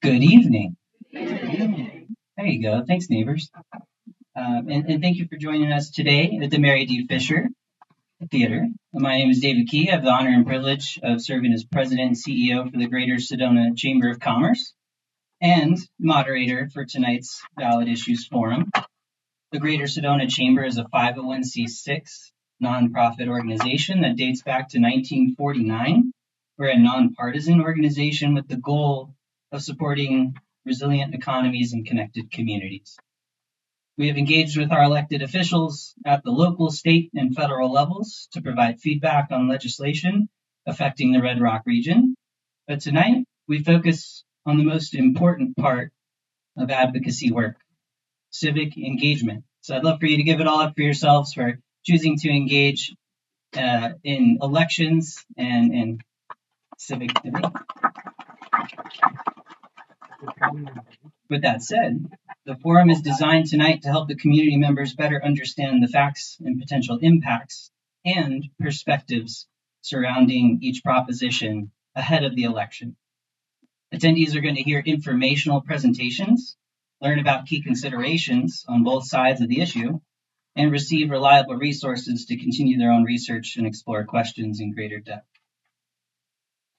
Good evening. There you go. Thanks, neighbors. And thank you for joining us today at the Mary D. Fisher Theater. My name is David Key. I have the honor and privilege of serving as president and CEO for the Greater Sedona Chamber of Commerce and moderator for tonight's Ballot Issues Forum. The Greater Sedona Chamber is a 501c6 nonprofit organization that dates back to 1949. We're a nonpartisan organization with the goal of supporting resilient economies and connected communities. We have engaged with our elected officials at the local, state, and federal levels to provide feedback on legislation affecting the Red Rock region. But tonight, we focus on the most important part of advocacy work, civic engagement. So I'd love for you to give it all up for yourselves for choosing to engage in elections and civic debate. With that said, the forum is designed tonight to help the community members better understand the facts and potential impacts and perspectives surrounding each proposition ahead of the election. Attendees are going to hear informational presentations, learn about key considerations on both sides of the issue, and receive reliable resources to continue their own research and explore questions in greater depth.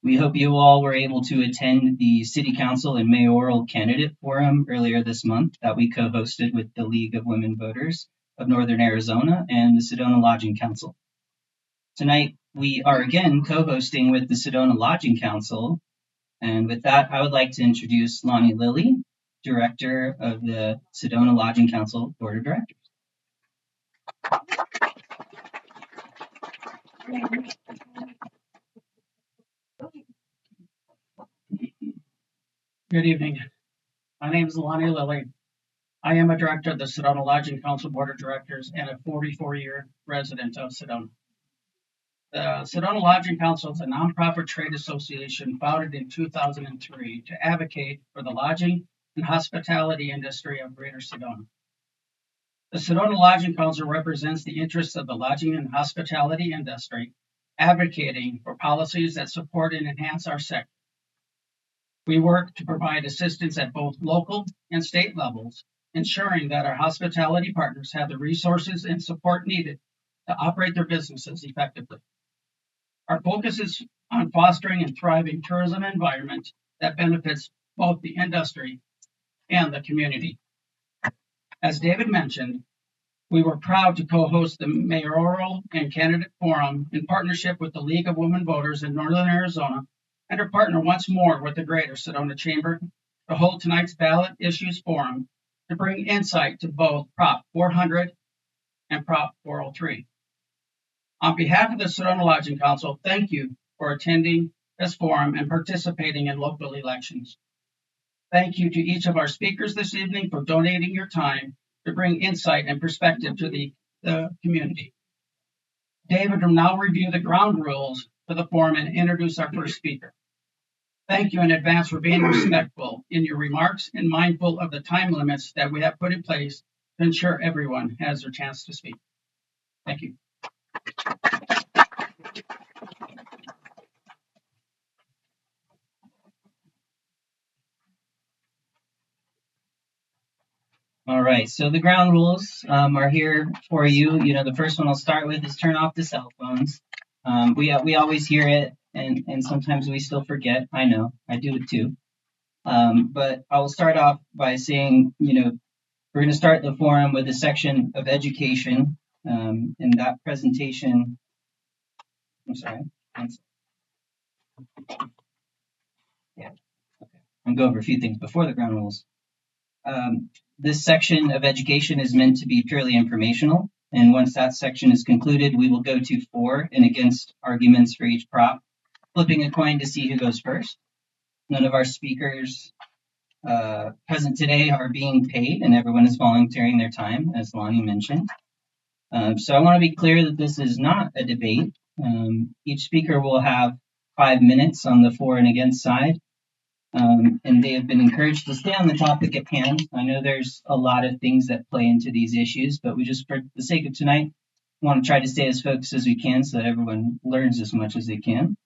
We hope you all were able to attend the City Council and Mayoral Candidate Forum earlier this month that we co-hosted with the League of Women Voters of Northern Arizona and the Sedona Lodging Council. Tonight, we are again co-hosting with the Sedona Lodging Council. And with that, I would like to introduce Lonnie Lilly, Director of the Sedona Lodging Council Board of Directors. Good evening. My name is Lonnie Lilly. I am a director of the Sedona Lodging Council Board of Directors and a 44-year resident of Sedona. The Sedona Lodging Council is a nonprofit trade association founded in 2003 to advocate for the lodging and hospitality industry of Greater Sedona. The Sedona Lodging Council represents the interests of the lodging and hospitality industry, advocating for policies that support and enhance our sector. We work to provide assistance at both local and state levels, ensuring that our hospitality partners have the resources and support needed to operate their businesses effectively. Our focus is on fostering and thriving tourism environment that benefits both the industry and the community. As David mentioned, we were proud to co-host the Mayoral and Candidate Forum in partnership with the League of Women Voters in Northern Arizona and to partner once more with the Greater Sedona Chamber to hold tonight's Ballot Issues Forum to bring insight to both Prop 400 and Prop 403. On behalf of the Sedona Lodging Council, thank you for attending this forum and participating in local elections. Thank you to each of our speakers this evening for donating your time to bring insight and perspective to the community. David will now review the ground rules for the forum and introduce our first speaker. Thank you in advance for being respectful in your remarks and mindful of the time limits that we have put in place to ensure everyone has their chance to speak. Thank you. All right, so the ground rules are here for you. The first one I'll start with is turn off the cell phones. We always hear it, and sometimes we still forget. I know, I do it too. But I will start off by saying, we're going to start the forum with a section of education. In that presentation, I'm sorry. Yeah, okay. I'm going to go over a few things before the ground rules. This section of education is meant to be purely informational, and once that section is concluded, we will go to for and against arguments for each prop, flipping a coin to see who goes first. None of our speakers present today are being paid, and everyone is volunteering their time, as Lonnie mentioned. So I want to be clear that this is not a debate. Each speaker will have 5 minutes on the for and against side. And they have been encouraged to stay on the topic at hand. I know there's a lot of things that play into these issues, but we just, for the sake of tonight, want to try to stay as focused as we can so that everyone learns as much as they can.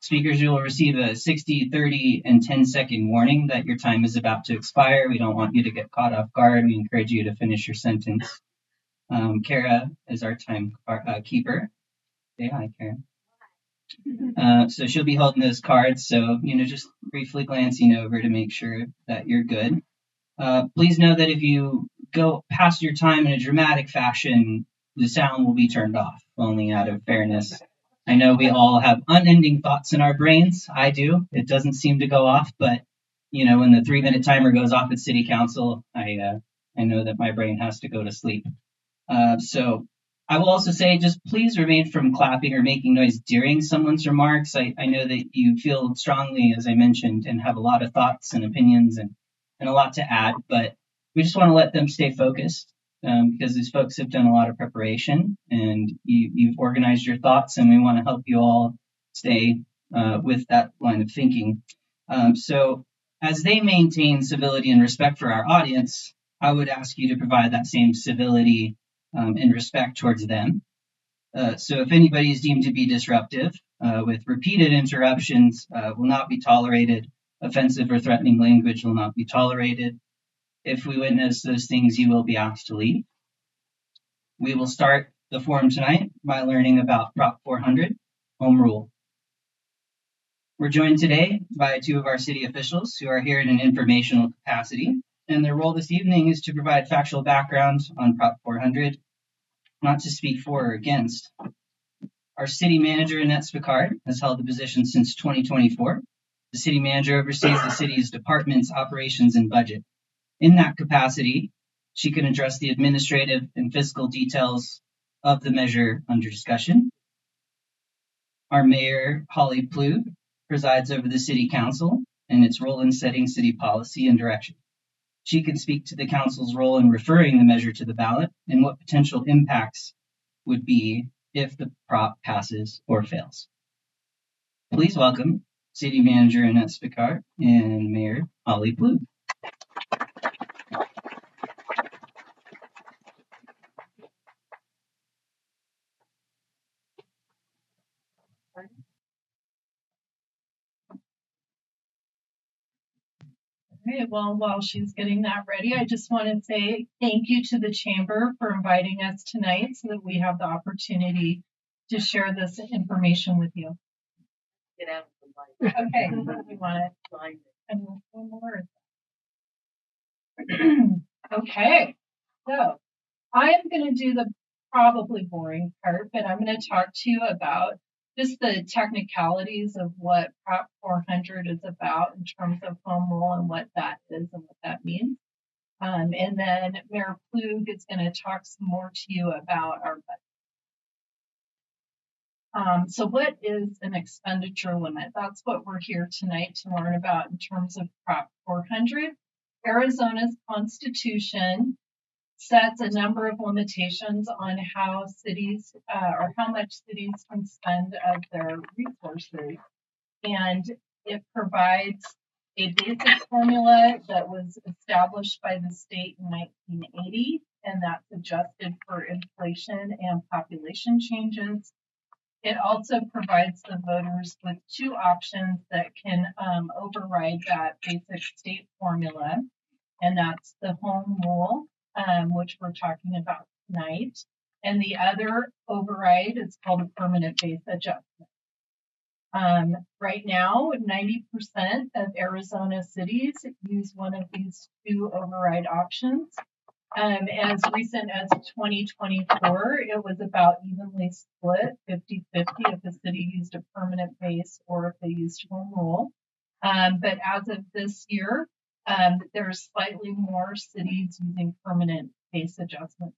Speakers, you will receive a 60, 30, and 10-second warning that your time is about to expire. We don't want you to get caught off guard. We encourage you to finish your sentence. Kara is our time keeper. Say hi, Kara. So she'll be holding those cards. So, just briefly glancing over to make sure that you're good. Please know that if you go past your time in a dramatic fashion, the sound will be turned off, only out of fairness. I know we all have unending thoughts in our brains. I do. It doesn't seem to go off, but when the 3-minute timer goes off at City Council, I know that my brain has to go to sleep. So I will also say, just please refrain from clapping or making noise during someone's remarks. I know that you feel strongly, as I mentioned, and have a lot of thoughts and opinions and a lot to add, but we just want to let them stay focused because these folks have done a lot of preparation and you've organized your thoughts, and we want to help you all stay with that line of thinking. So as they maintain civility and respect for our audience, I would ask you to provide that same civility and respect towards them. So if anybody is deemed to be disruptive with repeated interruptions will not be tolerated. Offensive or threatening language will not be tolerated. If we witness those things, you will be asked to leave. We will start the forum tonight by learning about Prop 400, Home Rule. We're joined today by two of our city officials who are here in an informational capacity, and their role this evening is to provide factual background on Prop 400, not to speak for or against. Our city manager, Annette Spicard, has held the position since 2024. The city manager oversees the city's departments, operations, and budget. In that capacity, she can address the administrative and fiscal details of the measure under discussion. Our mayor, Holly Plug, presides over the city council and its role in setting city policy and direction. She can speak to the council's role in referring the measure to the ballot and what potential impacts would be if the prop passes or fails. Please welcome City Manager Annette Spicard and Mayor Holly Plug. Okay, well, while she's getting that ready, I just want to say thank you to the Chamber for inviting us tonight so that we have the opportunity to share this information with you. Get out of the light. Okay, we want it. And one more. Okay, so I am going to do the probably boring part, but I'm going to talk to you about just the technicalities of what Prop 400 is about in terms of home rule and what that is and what that means. And then Mayor Plug is going to talk some more to you about our budget. So what is an expenditure limit? That's what we're here tonight to learn about in terms of Prop 400. Arizona's Constitution sets a number of limitations on how cities or how much cities can spend of their resources. And it provides a basic formula that was established by the state in 1980, and that's adjusted for inflation and population changes. It also provides the voters with two options that can override that basic state formula, and that's the home rule, which we're talking about tonight. And the other override is called a permanent base adjustment. Right now, 90% of Arizona cities use one of these two override options. As recent as 2024, it was about evenly split, 50-50 if the city used a permanent base or if they used home rule. But as of this year, there's slightly more cities using permanent base adjustment.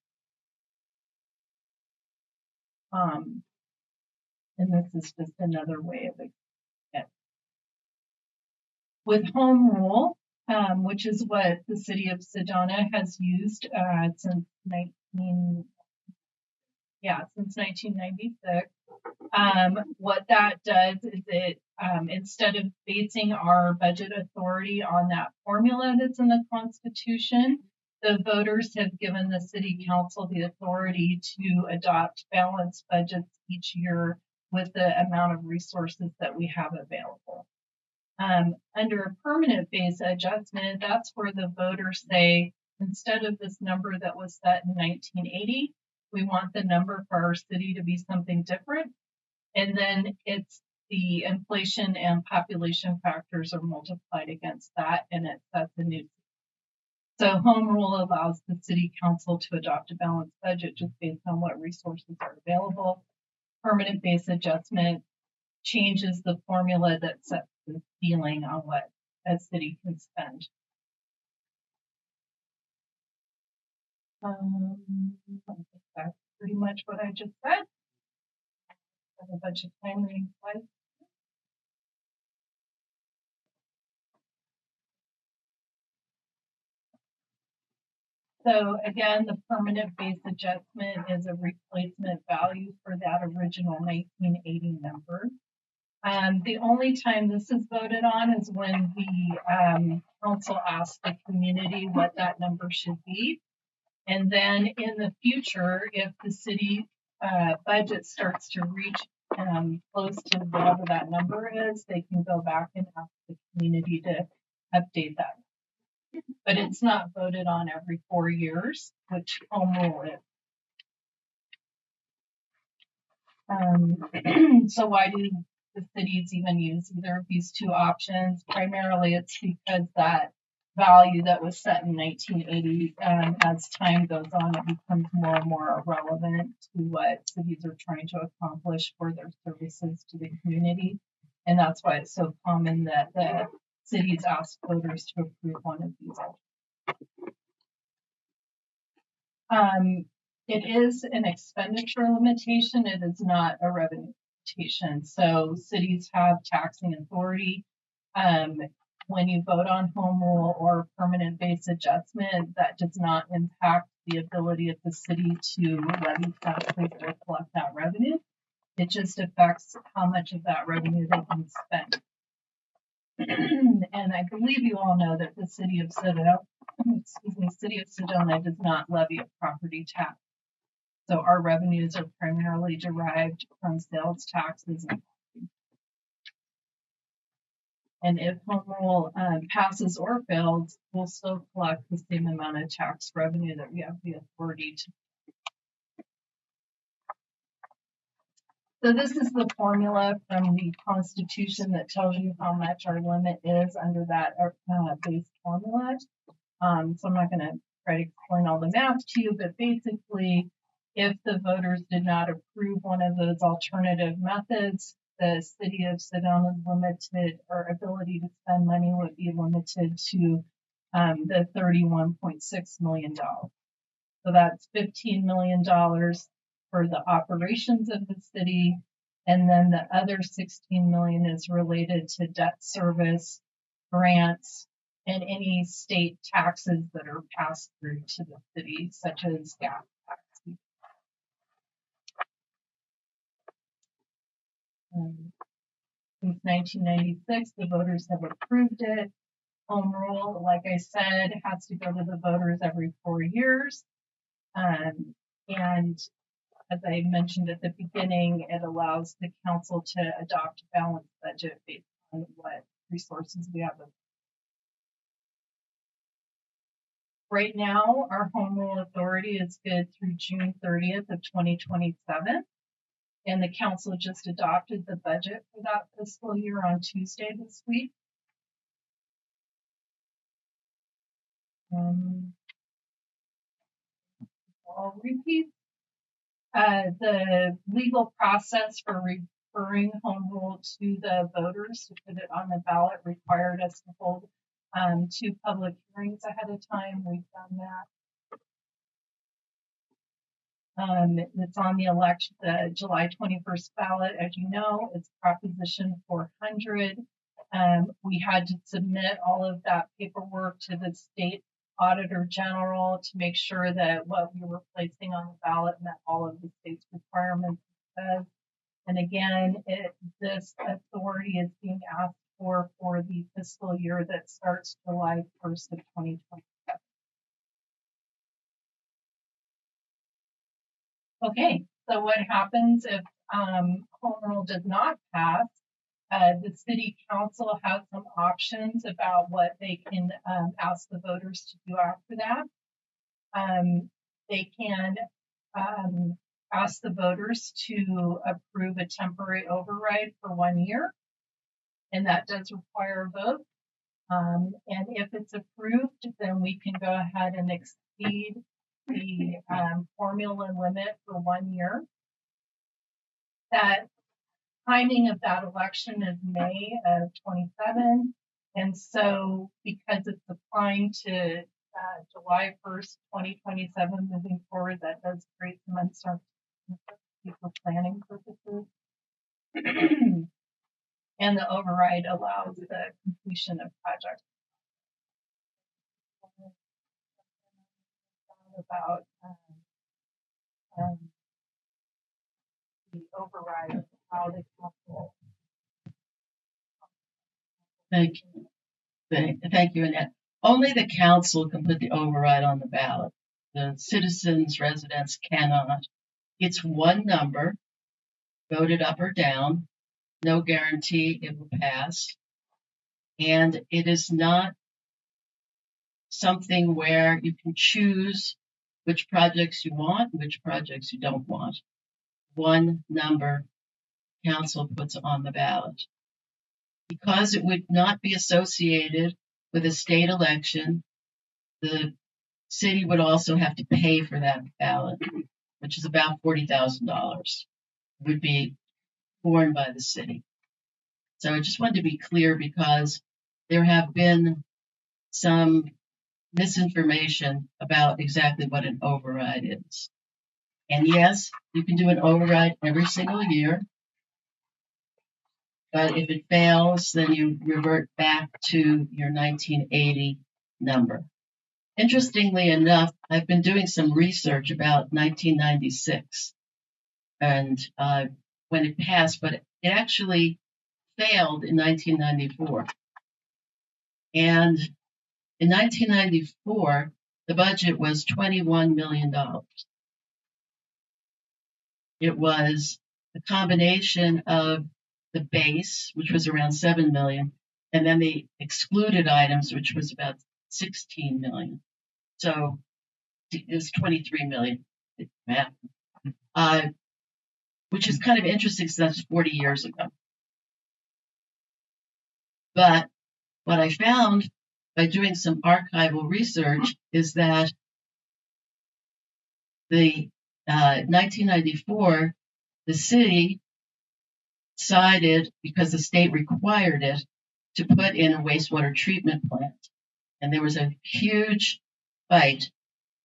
And this is just another way of it. With home rule, which is what the city of Sedona has used since 1996. What that does is it, instead of basing our budget authority on that formula that's in the Constitution, the voters have given the city council the authority to adopt balanced budgets each year with the amount of resources that we have available. Under a permanent phase adjustment, that's where the voters say, instead of this number that was set in 1980, we want the number for our city to be something different. And then it's the inflation and population factors are multiplied against that, and it sets a new. So home rule allows the city council to adopt a balanced budget just based on what resources are available. Permanent base adjustment changes the formula that sets the ceiling on what a city can spend. I think that's pretty much what I just said. I have a bunch of time reading slides. So again, the permanent base adjustment is a replacement value for that original 1980 number. The only time this is voted on is when the council asks the community what that number should be. And then in the future, if the city budget starts to reach close to whatever that number is, they can go back and ask the community to update that. But it's not voted on every 4 years, which home rule is. So why do the cities even use either of these two options? Primarily, it's because that value that was set in 1980, as time goes on, it becomes more and more relevant to what cities are trying to accomplish for their services to the community. And that's why it's so common that the cities ask voters to approve one of these options. It is an expenditure limitation. It is not a revenue limitation. So cities have taxing authority. When you vote on home rule or permanent base adjustment, that does not impact the ability of the city to levy taxes or collect that revenue. It just affects how much of that revenue they can spend. And I believe you all know that the city of Sedona, does not levy a property tax. So our revenues are primarily derived from sales taxes. And if home rule passes or fails, we'll still collect the same amount of tax revenue that we have the authority to. So this is the formula from the Constitution that tells you how much our limit is under that base formula. So I'm not going to try to explain all the math to you, but basically, if the voters did not approve one of those alternative methods, the city of Sedona's limited or ability to spend money would be limited to the $31.6 million. So that's $15 million for the operations of the city, and then the other $16 million is related to debt service, grants, and any state taxes that are passed through to the city, such as gas taxes. Since 1996, the voters have approved it. Home rule, like I said, has to go to the voters every 4 years. And as I mentioned at the beginning, it allows the council to adopt a balanced budget based on what resources we have. Right now, our home rule authority is good through June 30th of 2027. And the council just adopted the budget for that fiscal year on Tuesday this week. I'll repeat. The legal process for referring home rule to the voters to put it on the ballot required us to hold 2 public hearings ahead of time. We've done that. It's on the July 21st ballot. As you know, it's Proposition 400. We had to submit all of that paperwork to the state auditor general to make sure that what we were placing on the ballot met all of the state's requirements. And again, this authority is being asked for the fiscal year that starts July 1st of 2027. Okay, so what happens if home rule does not pass, the city council has some options about what they can ask the voters to do after that. They can ask the voters to approve a temporary override for 1 year, and that does require a vote. And if it's approved, then we can go ahead and exceed the formula limit for 1 year. That timing of that election is May of 27. And so because it's applying to July 1st, 2027 moving forward, that does create some uncertainty for planning purposes. And the override allows the completion of projects. About the override, how the council. Thank you. Thank you, Annette. Only the council can put the override on the ballot. The citizens, residents cannot. It's one number, voted up or down, no guarantee it will pass. And it is not something where you can choose which projects you want, which projects you don't want. One number council puts on the ballot. Because it would not be associated with a state election, the city would also have to pay for that ballot, which is about $40,000, would be borne by the city. So I just wanted to be clear because there have been some misinformation about exactly what an override is. And yes, you can do an override every single year. But if it fails, then you revert back to your 1980 number. Interestingly enough, I've been doing some research about 1996 and when it passed, but it actually failed in 1994. And in 1994, the budget was $21 million. It was a combination of the base, which was around 7 million, and then the excluded items, which was about 16 million. So it was 23 million, which is kind of interesting because that's 40 years ago. But what I found by doing some archival research is that the 1994, the city decided, because the state required it, to put in a wastewater treatment plant. And there was a huge fight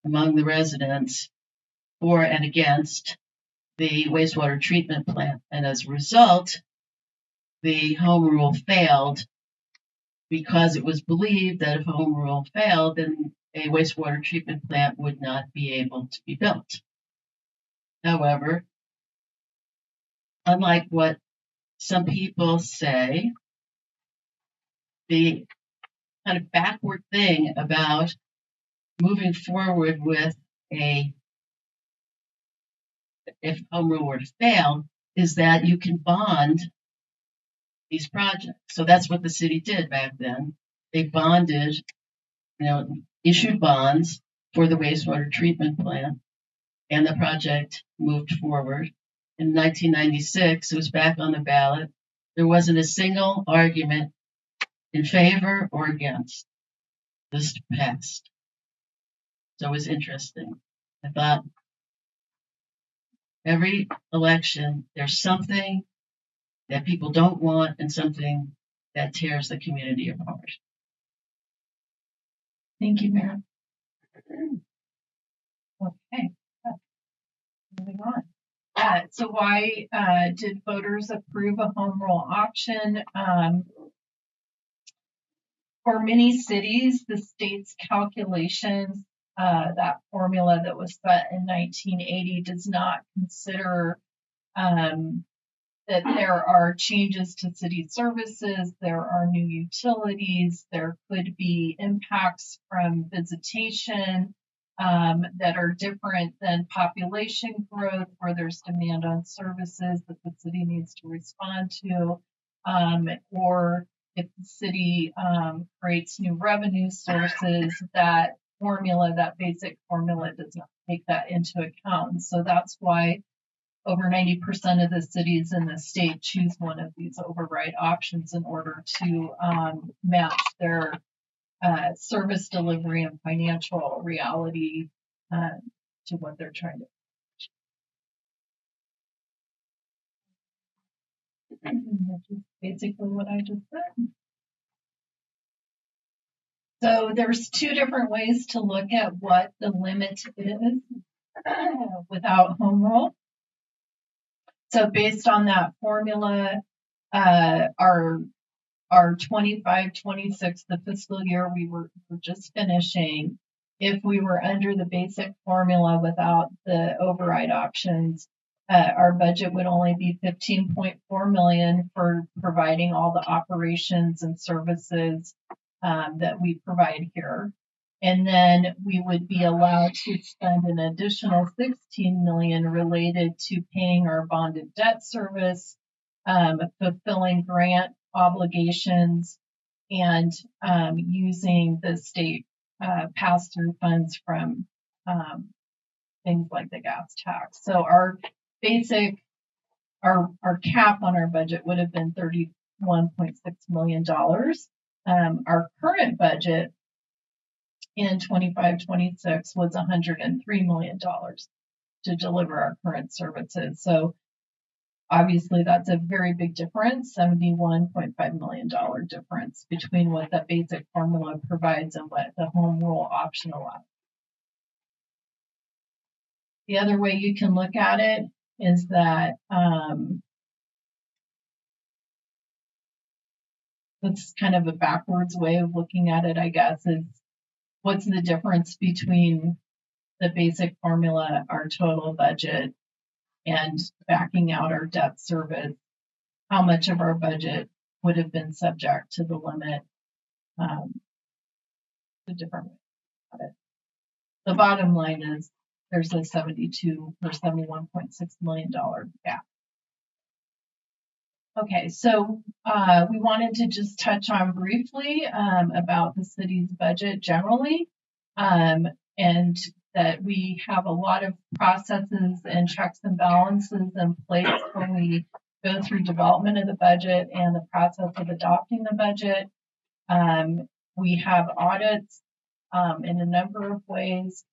among the residents for and against the wastewater treatment plant. And as a result, the home rule failed because it was believed that if home rule failed, then a wastewater treatment plant would not be able to be built. However, unlike what some people say, the kind of backward thing about moving forward with if home rule were to fail, is that you can bond these projects. So that's what the city did back then. They bonded, issued bonds for the wastewater treatment plant, and the project moved forward. In 1996, it was back on the ballot. There wasn't a single argument in favor or against. This passed. So it was interesting. I thought every election, there's something that people don't want and something that tears the community apart. Thank you, Mayor. Okay, moving on. So why did voters approve a home rule option? For many cities, the state's calculations, that formula that was set in 1980 does not consider that there are changes to city services, there are new utilities, there could be impacts from visitation, that are different than population growth, where there's demand on services that the city needs to respond to, or if the city creates new revenue sources, that basic formula does not take that into account. And so that's why over 90% of the cities in the state choose one of these override options in order to match their service delivery and financial reality to what they're trying to. Which is basically what I just said. So there's two different ways to look at what the limit is without home rule. So based on that formula, our 25-26, the fiscal year we were just finishing, if we were under the basic formula without the override options, our budget would only be $15.4 million for providing all the operations and services that we provide here. And then we would be allowed to spend an additional $16 million related to paying our bonded debt service, fulfilling grant obligations, and using the state pass-through funds from things like the gas tax. So our cap on our budget would have been $31.6 million. Our current budget in 25-26 was $103 million to deliver our current services. So obviously that's a very big difference, $71.5 million difference between what that basic formula provides and what the home rule option allows. The other way you can look at it is that it's kind of a backwards way of looking at it, I guess, is what's the difference between the basic formula, our total budget, and backing out our debt service? How much of our budget would have been subject to the limit? The different way of it. The bottom line is there's a $71.6 million gap. Okay, so we wanted to just touch on briefly about the city's budget generally, and that we have a lot of processes and checks and balances in place when we go through development of the budget and the process of adopting the budget. We have audits in a number of ways,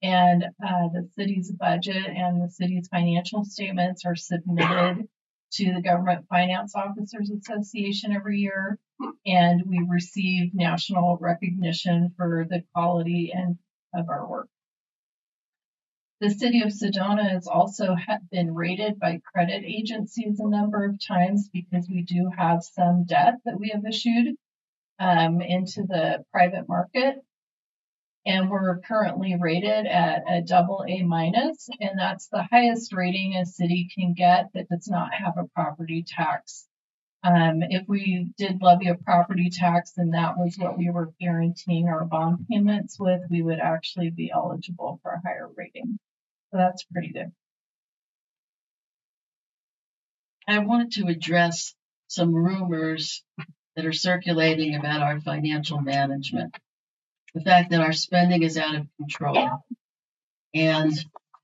and the city's budget and the city's financial statements are submitted to the Government Finance Officers Association every year, and we receive national recognition for the quality of our work. The city of Sedona has also been rated by credit agencies a number of times because we do have some debt that we have issued into the private market. And we're currently rated at a AA-, and that's the highest rating a city can get that does not have a property tax. If we did levy a property tax and that was what we were guaranteeing our bond payments with, we would actually be eligible for a higher rating. So that's pretty good. I wanted to address some rumors that are circulating about our financial management. The fact that our spending is out of control, and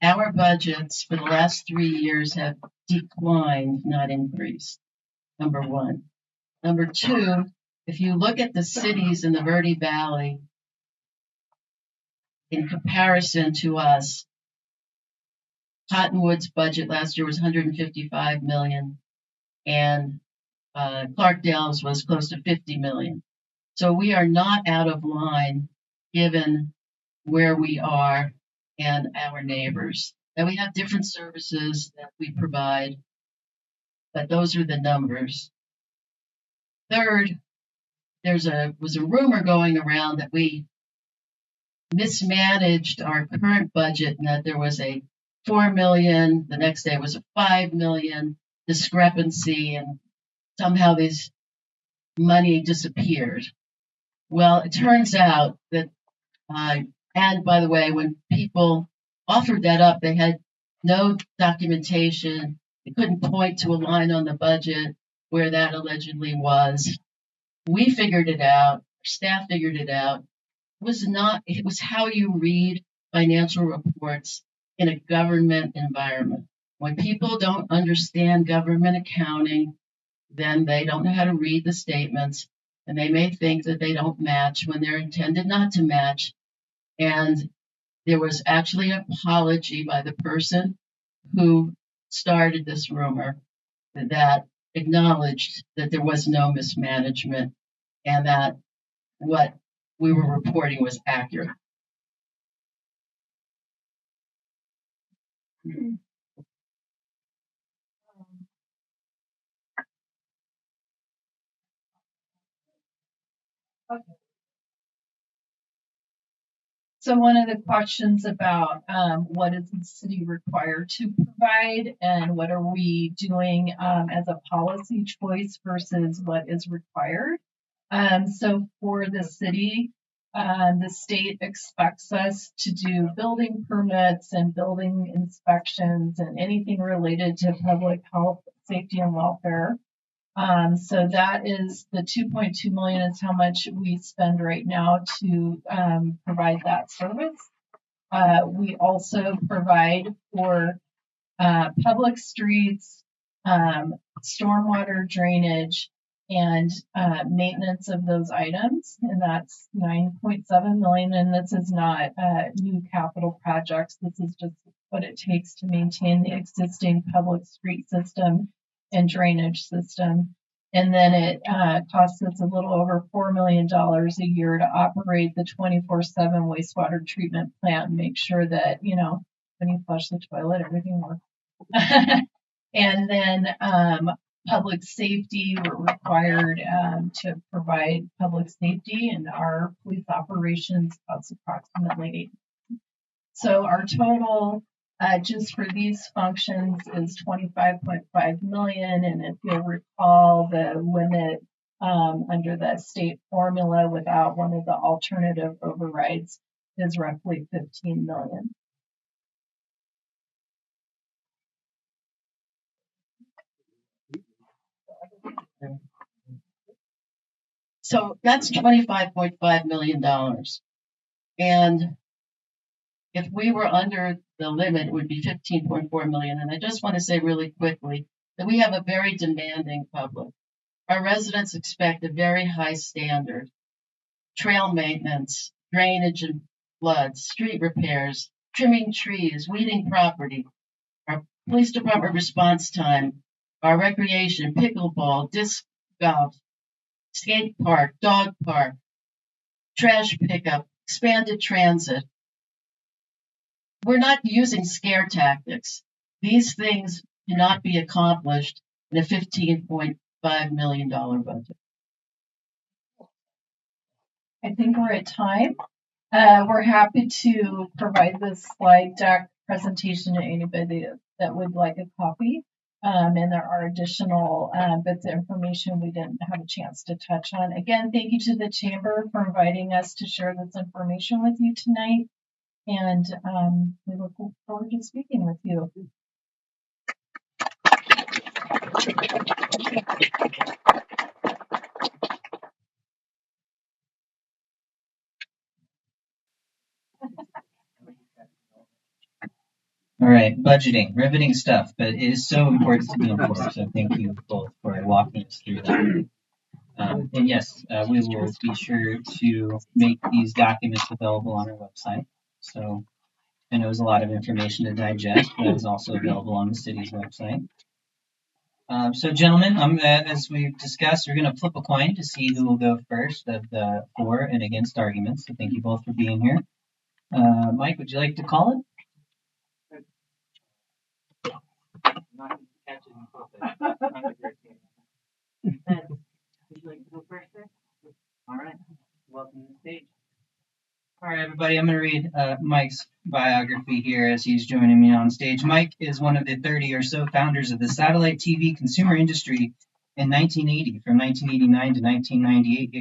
our budgets for the last 3 years have declined, not increased. Number one. Number two, if you look at the cities in the Verde Valley in comparison to us, Cottonwood's budget last year was $155 million, and Clarkdale's was close to $50 million. So we are not out of line given where we are and our neighbors. Now we have different services that we provide, but those are the numbers. Third, was a rumor going around that we mismanaged our current budget and that there was a $4 million, the next day was a $5 million discrepancy, and somehow this money disappeared. Well, it turns out that And by the way, when people offered that up, they had no documentation. They couldn't point to a line on the budget where that allegedly was. We figured it out. Staff figured it out. It was how you read financial reports in a government environment. When people don't understand government accounting, then they don't know how to read the statements, and they may think that they don't match when they're intended not to match. And there was actually an apology by the person who started this rumor that acknowledged that there was no mismanagement and that what we were reporting was accurate. Okay. So one of the questions about what is the city required to provide and what are we doing as a policy choice versus what is required. So for the city, the state expects us to do building permits and building inspections and anything related to public health, safety, and welfare. So that is the 2.2 million is how much we spend right now to provide that service. We also provide for public streets, stormwater drainage, and maintenance of those items, and that's 9.7 million. And this is not new capital projects. This is just what it takes to maintain the existing public street system and drainage system. And then it costs us a little over $4 million a year to operate the 24/7 wastewater treatment plant and make sure that, you know, when you flush the toilet, everything works. And then public safety, we're required to provide public safety, and our police operations costs approximately so our total just for these functions is 25.5 million. And if you'll recall, the limit under the state formula without one of the alternative overrides is roughly 15 million. So that's $25.5 million. And if we were under the limit, it would be 15.4 million. And I just want to say really quickly that we have a very demanding public. Our residents expect a very high standard: trail maintenance, drainage and floods, street repairs, trimming trees, weeding property, our police department response time, our recreation, pickleball, disc golf, skate park, dog park, trash pickup, expanded transit. We're not using scare tactics. These things cannot be accomplished in a $15.5 million budget. I think we're at time. We're happy to provide this slide deck presentation to anybody that would like a copy. And there are additional bits of information we didn't have a chance to touch on. Again, thank you to the Chamber for inviting us to share this information with you tonight. And we look forward to speaking with you. All right, budgeting, riveting stuff, but it is so important to be informed. So thank you both for walking us through that. And yes, we will be sure to make these documents available on our website. So I know it was a lot of information to digest, but it is also available on the city's website. So gentlemen, as we've discussed, we're going to flip a coin to see who will go first of the for and against arguments. So thank you both for being here. Mike, would you like to call it? Would you like to go first, sir? All right, welcome to the stage. All right, everybody, I'm going to read Mike's biography here as he's joining me on stage. Mike is one of the 30 or so founders of the satellite TV consumer industry in 1980. From 1989 to 1998, he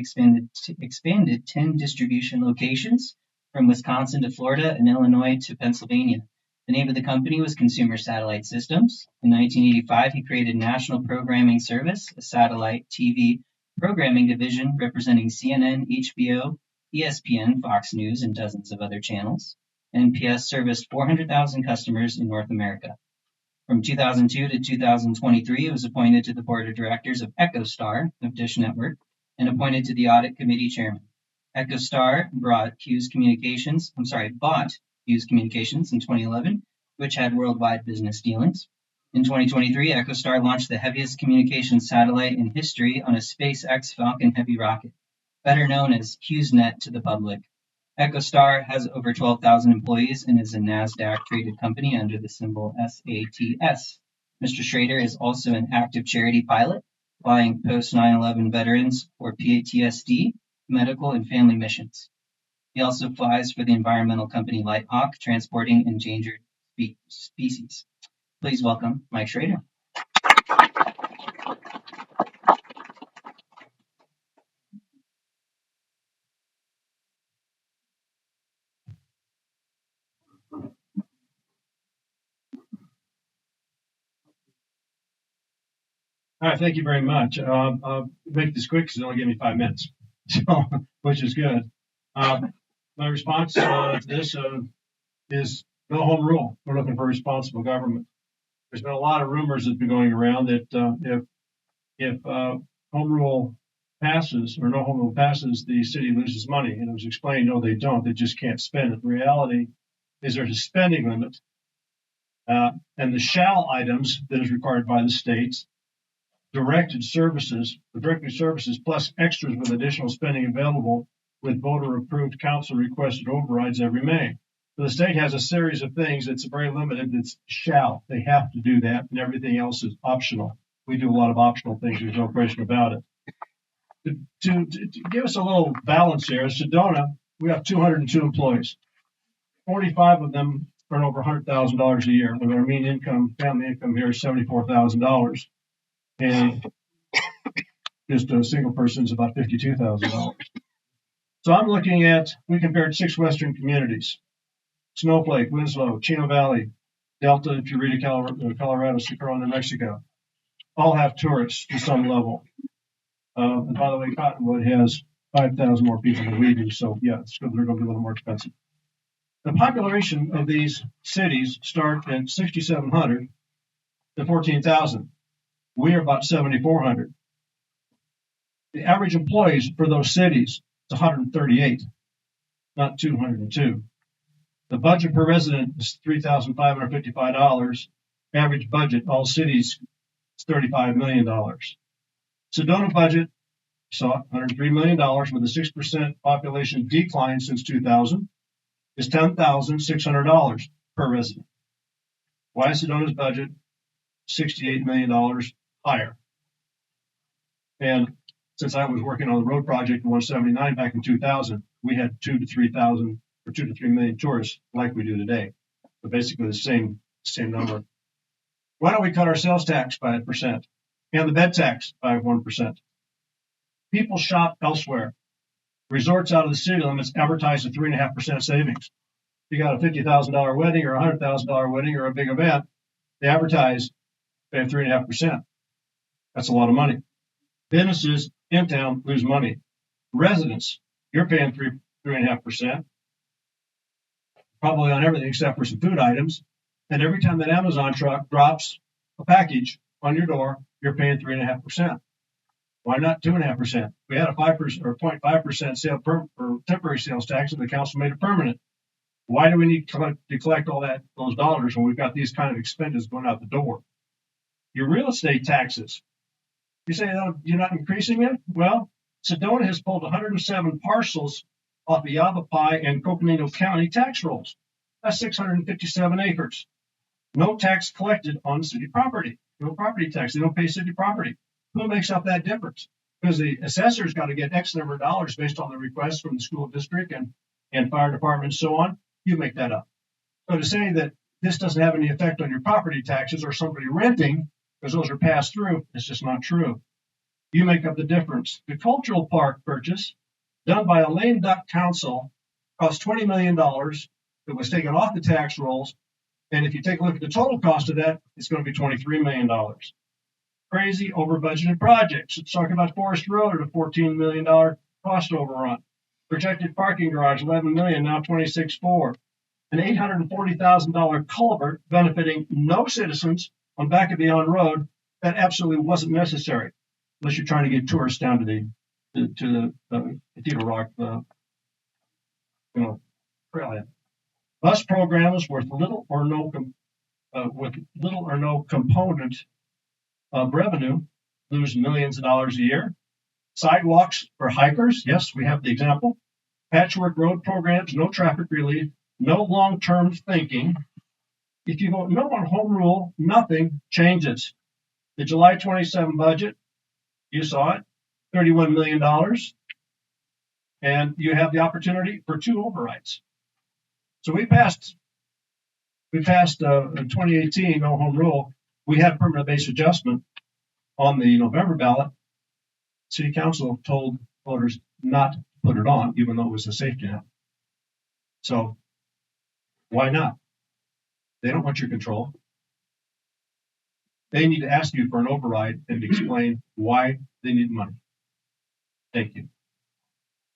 expanded 10 distribution locations from Wisconsin to Florida and Illinois to Pennsylvania. The name of the company was Consumer Satellite Systems. In 1985, he created National Programming Service, a satellite TV programming division representing CNN, HBO, ESPN, Fox News, and dozens of other channels. NPS serviced 400,000 customers in North America. From 2002 to 2023, he was appointed to the board of directors of EchoStar of Dish Network and appointed to the audit committee chairman. EchoStar bought Hughes Communications in 2011, which had worldwide business dealings. In 2023, EchoStar launched the heaviest communications satellite in history on a SpaceX Falcon Heavy rocket, better known as HughesNet to the public. EchoStar has over 12,000 employees and is a NASDAQ-traded company under the symbol SATS. Mr. Schrader is also an active charity pilot, flying post-9/11 veterans for PTSD, medical, and family missions. He also flies for the environmental company Lighthawk, transporting endangered species. Please welcome Mike Schrader. All right, thank you very much. I'll make this quick because it only gave me 5 minutes, so, which is good. My response to this is no home rule. We're looking for responsible government. There's been a lot of rumors that's been going around that if home rule passes or no home rule passes, the city loses money. And it was explained, no, they don't. They just can't spend it. The reality is there's a spending limit, and the shall items that is required by the states. Directed services plus extras with additional spending available with voter-approved council-requested overrides that remain. So the state has a series of things that's very limited. It's shall. They have to do that, and everything else is optional. We do a lot of optional things. There's no question about it. To give us a little balance here, at Sedona, we have 202 employees. 45 of them earn over $100,000 a year, and our mean family income here is $74,000. And just a single person is about $52,000. So I'm looking at, we compared 6 western communities: Snowflake, Winslow, Chino Valley, Delta, if you read Colorado, Socorro, New Mexico. All have tourists to some level. And by the way, Cottonwood has 5,000 more people than we do, so yeah, they're going to be a little more expensive. The population of these cities start at 6,700 to 14,000. We are about 7,400. The average employees for those cities is 138, not 202. The budget per resident is $3,555. Average budget, all cities, is $35 million. Sedona budget saw $103 million with a 6% population decline since 2000 is $10,600 per resident. Why is Sedona's budget $68 million higher? And since I was working on the road project in 179 back in 2000, we had 2 to 3 million tourists like we do today. So basically the same number. Why don't we cut our sales tax by 1% and the bed tax by 1%? People shop elsewhere. Resorts out of the city limits advertise a 3.5% savings. If you got a $50,000 wedding or a $100,000 wedding or a big event, they advertise they have 3.5%. That's a lot of money. Businesses in town lose money. Residents, you're paying 3.5%, probably on everything except for some food items. And every time that Amazon truck drops a package on your door, you're paying 3.5%. Why not 2.5%? We had a 5% or 0.5% sale or temporary sales tax, and the council made it permanent. Why do we need to collect all those dollars when we've got these kind of expenses going out the door? Your real estate taxes. You say, oh, you're not increasing it? Well, Sedona has pulled 107 parcels off the Yavapai and Coconino County tax rolls. That's 657 acres. No tax collected on city property. No property tax. They don't pay city property. Who makes up that difference? Because the assessor's got to get X number of dollars based on the request from the school district and fire department and so on. You make that up. So to say that this doesn't have any effect on your property taxes or somebody renting, because those are passed through, it's just not true. You make up the difference. The cultural park purchase done by a lame duck council cost $20 million that was taken off the tax rolls. And if you take a look at the total cost of that, it's going to be $23 million. Crazy over budgeted projects. Let's talk about Forest Road at a $14 million cost overrun. Projected parking garage, $11 million, now $26.4. An $840,000 culvert benefiting no citizens on Back of Beyond Road that absolutely wasn't necessary, unless you're trying to get tourists down to the Cathedral Rock, trailhead. Bus programs with little or no component of revenue lose millions of dollars a year. Sidewalks for hikers, yes, we have the example. Patchwork road programs, no traffic relief, no long-term thinking. If you vote no on home rule, nothing changes. The July 27 budget, you saw it, $31 million. And you have the opportunity for 2 overrides. So we passed in 2018, no home rule. We had permanent base adjustment on the November ballot. City Council told voters not to put it on, even though it was a safety net. So why not? They don't want your control. They need to ask you for an override and explain why they need money. Thank you.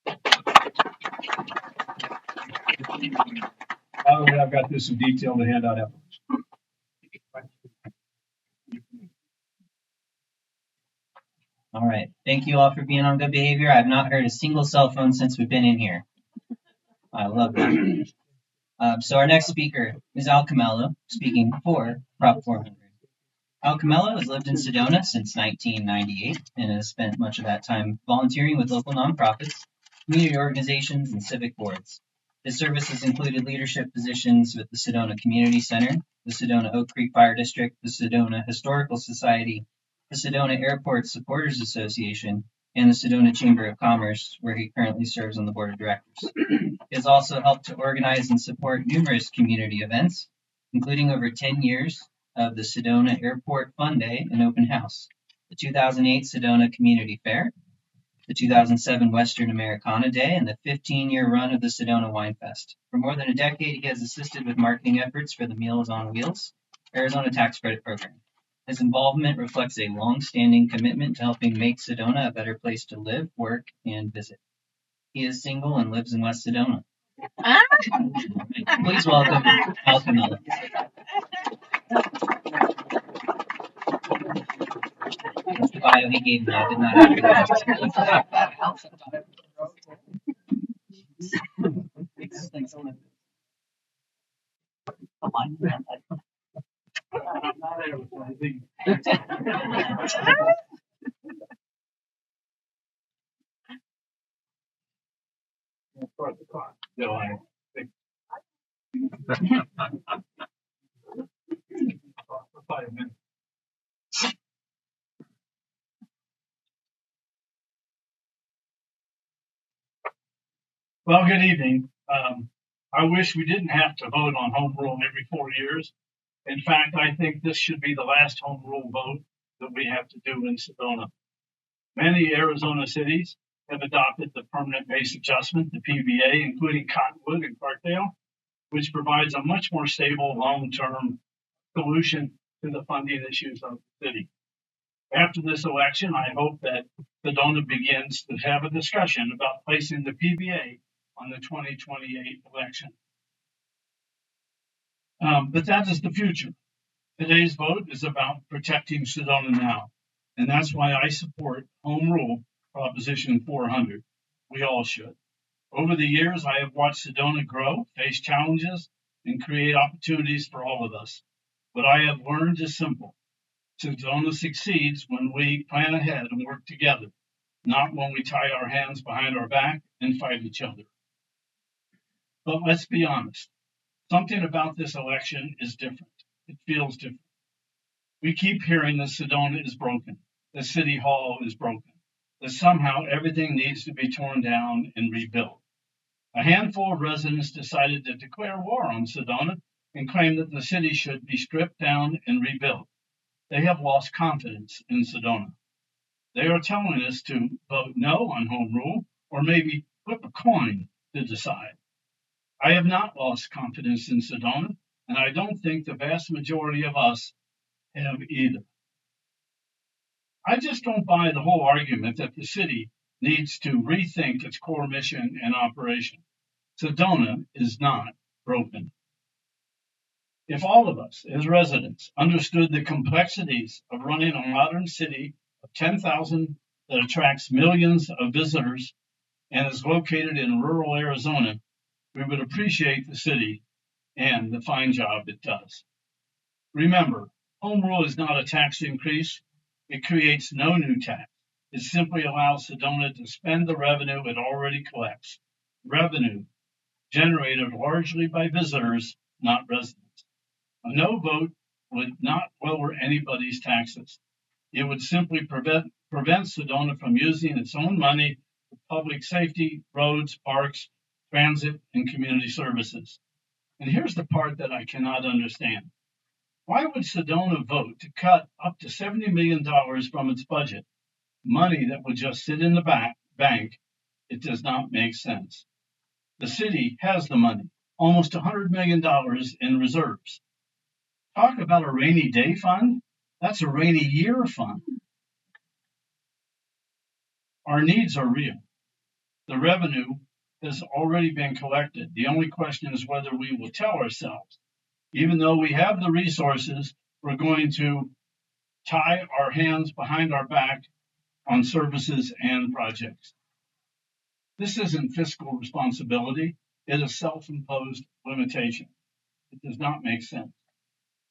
By the way, I've got this in detail to hand out afterwards. All right. Thank you all for being on good behavior. I've not heard a single cell phone since we've been in here. I love that. So our next speaker is Al Camello, speaking for Prop 400. Al Camello has lived in Sedona since 1998 and has spent much of that time volunteering with local nonprofits, community organizations, and civic boards. His services included leadership positions with the Sedona Community Center, the Sedona Oak Creek Fire District, the Sedona Historical Society, the Sedona Airport Supporters Association, and the Sedona Chamber of Commerce, where he currently serves on the board of directors. He has also helped to organize and support numerous community events, including over 10 years of the Sedona Airport Fun Day and Open House, the 2008 Sedona Community Fair, the 2007 Western Americana Day, and the 15-year run of the Sedona Wine Fest. For more than a decade, he has assisted with marketing efforts for the Meals on Wheels Arizona Tax Credit Program. His involvement reflects a long-standing commitment to helping make Sedona a better place to live, work, and visit. He is single and lives in West Sedona. Please welcome Al Camello. That's the bio he gave me. I did not have Well, good evening. I wish we didn't have to vote on home rule every 4 years. In fact, I think this should be the last home rule vote that we have to do in Sedona. Many Arizona cities have adopted the permanent base adjustment, the PBA, including Cottonwood and Clarkdale, which provides a much more stable long-term solution to the funding issues of the city. After this election, I hope that Sedona begins to have a discussion about placing the PBA on the 2028 election. But that is the future. Today's vote is about protecting Sedona now. And that's why I support Home Rule Proposition 400. We all should. Over the years, I have watched Sedona grow, face challenges, and create opportunities for all of us. What I have learned is simple. Sedona succeeds when we plan ahead and work together, not when we tie our hands behind our back and fight each other. But let's be honest. Something about this election is different. It feels different. We keep hearing that Sedona is broken, that City Hall is broken, that somehow everything needs to be torn down and rebuilt. A handful of residents decided to declare war on Sedona and claim that the city should be stripped down and rebuilt. They have lost confidence in Sedona. They are telling us to vote no on home rule or maybe flip a coin to decide. I have not lost confidence in Sedona, and I don't think the vast majority of us have either. I just don't buy the whole argument that the city needs to rethink its core mission and operation. Sedona is not broken. If all of us as residents understood the complexities of running a modern city of 10,000 that attracts millions of visitors and is located in rural Arizona, we would appreciate the city and the fine job it does. Remember, home rule is not a tax increase. It creates no new tax. It simply allows Sedona to spend the revenue it already collects. Revenue generated largely by visitors, not residents. A no vote would not lower anybody's taxes. It would simply prevent Sedona from using its own money for public safety, roads, parks, transit, and community services. And here's the part that I cannot understand. Why would Sedona vote to cut up to $70 million from its budget? Money that would just sit in the bank. It does not make sense. The city has the money, almost $100 million in reserves. Talk about a rainy day fund. That's a rainy year fund. Our needs are real. The revenue has already been collected. The only question is whether we will tell ourselves, even though we have the resources, we're going to tie our hands behind our back on services and projects. This isn't fiscal responsibility. It is self-imposed limitation. It does not make sense.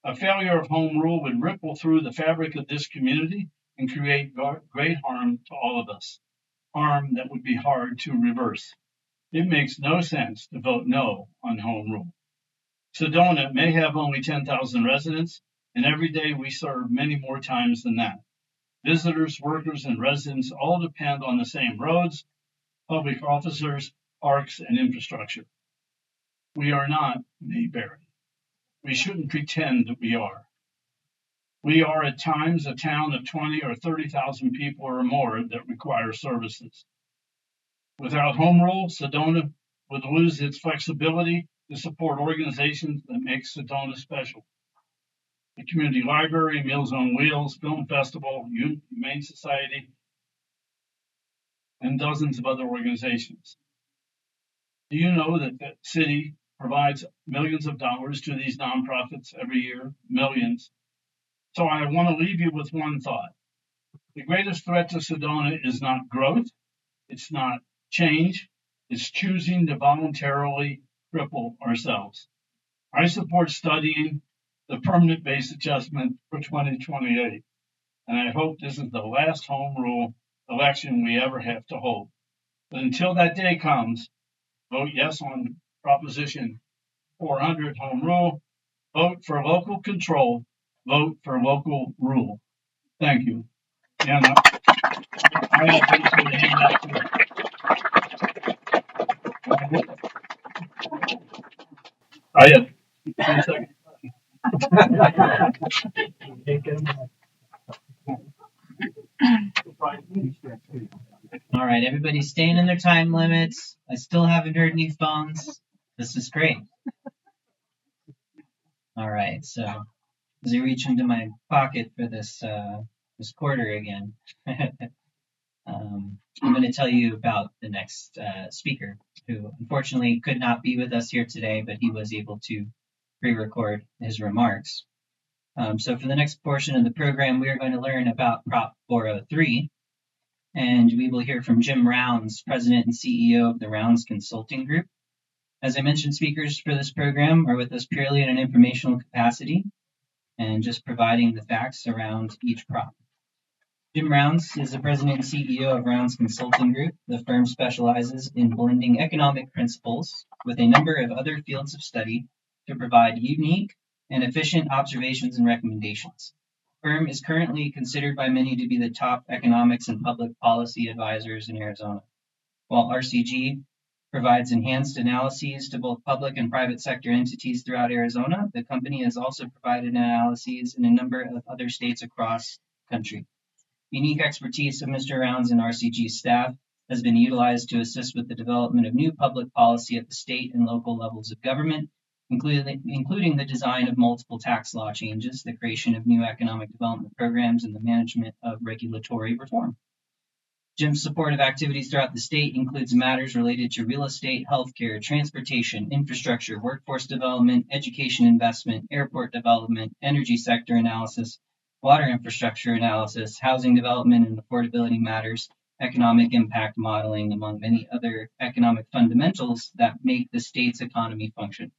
A failure of home rule would ripple through the fabric of this community and create great harm to all of us, harm that would be hard to reverse. It makes no sense to vote no on home rule. Sedona may have only 10,000 residents, and every day we serve many more times than that. Visitors, workers, and residents all depend on the same roads, public officers, parks, and infrastructure. We are not Mayberry. We shouldn't pretend that we are. We are at times a town of 20 or 30,000 people or more that require services. Without home rule, Sedona would lose its flexibility to support organizations that make Sedona special. The Community Library, Meals on Wheels, Film Festival, Humane Society, and dozens of other organizations. Do you know that the city provides millions of dollars to these nonprofits every year? Millions. So I want to leave you with one thought. The greatest threat to Sedona is not growth. It's not change. It's choosing to voluntarily cripple ourselves. I support studying the permanent base adjustment for 2028. And I hope this is the last home rule election we ever have to hold. But until that day comes, vote yes on Proposition 400 home rule, vote for local control, vote for local rule. Thank you. And I have things to hand out to I had 2 seconds. All right, everybody's staying in their time limits. I still haven't heard any phones. This is great. All right, so as I reach into my pocket for this quarter again, I'm going to tell you about the next speaker, who unfortunately could not be with us here today, but he was able to pre-record his remarks. So for the next portion of the program, we are going to learn about Prop 403, and we will hear from Jim Rounds, President and CEO of the Rounds Consulting Group. As I mentioned, speakers for this program are with us purely in an informational capacity and just providing the facts around each prop. Jim Rounds is the President and CEO of Rounds Consulting Group. The firm specializes in blending economic principles with a number of other fields of study to provide unique and efficient observations and recommendations. The firm is currently considered by many to be the top economics and public policy advisors in Arizona. While RCG provides enhanced analyses to both public and private sector entities throughout Arizona, the company has also provided analyses in a number of other states across the country. Unique expertise of Mr. Rounds and RCG staff has been utilized to assist with the development of new public policy at the state and local levels of government, including the design of multiple tax law changes, the creation of new economic development programs, and the management of regulatory reform. Jim's supportive activities throughout the state includes matters related to real estate, healthcare, transportation, infrastructure, workforce development, education investment, airport development, energy sector analysis, water infrastructure analysis, housing development and affordability matters, economic impact modeling, among many other economic fundamentals that make the state's economy function.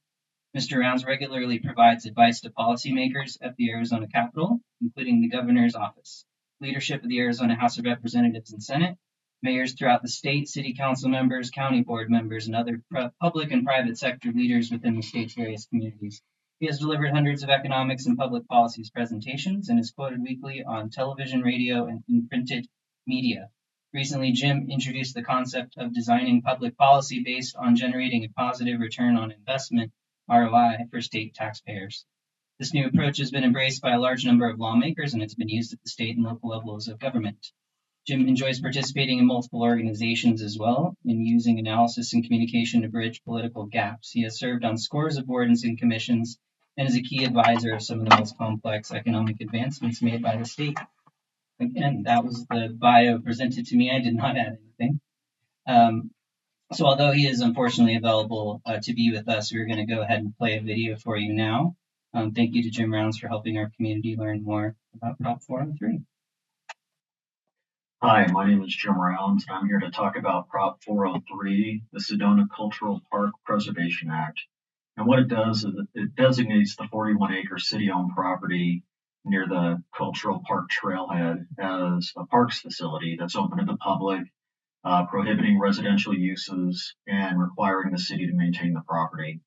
Mr. Rounds regularly provides advice to policymakers at the Arizona Capitol, including the governor's office, leadership of the Arizona House of Representatives and Senate, mayors throughout the state, city council members, county board members, and other public and private sector leaders within the state's various communities. He has delivered hundreds of economics and public policies presentations and is quoted weekly on television, radio, and in printed media. Recently, Jim introduced the concept of designing public policy based on generating a positive return on investment, ROI, for state taxpayers. This new approach has been embraced by a large number of lawmakers, and it's been used at the state and local levels of government. Jim enjoys participating in multiple organizations as well, in using analysis and communication to bridge political gaps. He has served on scores of boards and commissions and is a key advisor of some of the most complex economic advancements made by the state. Again, that was the bio presented to me. I did not add anything. So although he is unfortunately available to be with us, we're going to go ahead and play a video for you now. Thank you to Jim Rounds for helping our community learn more about Prop 403. Hi, my name is Jim Rounds, and I'm here to talk about Prop 403, the Sedona Cultural Park Preservation Act. And what it does is it designates the 41-acre city-owned property near the Cultural Park Trailhead as a parks facility that's open to the public, prohibiting residential uses and requiring the city to maintain the property.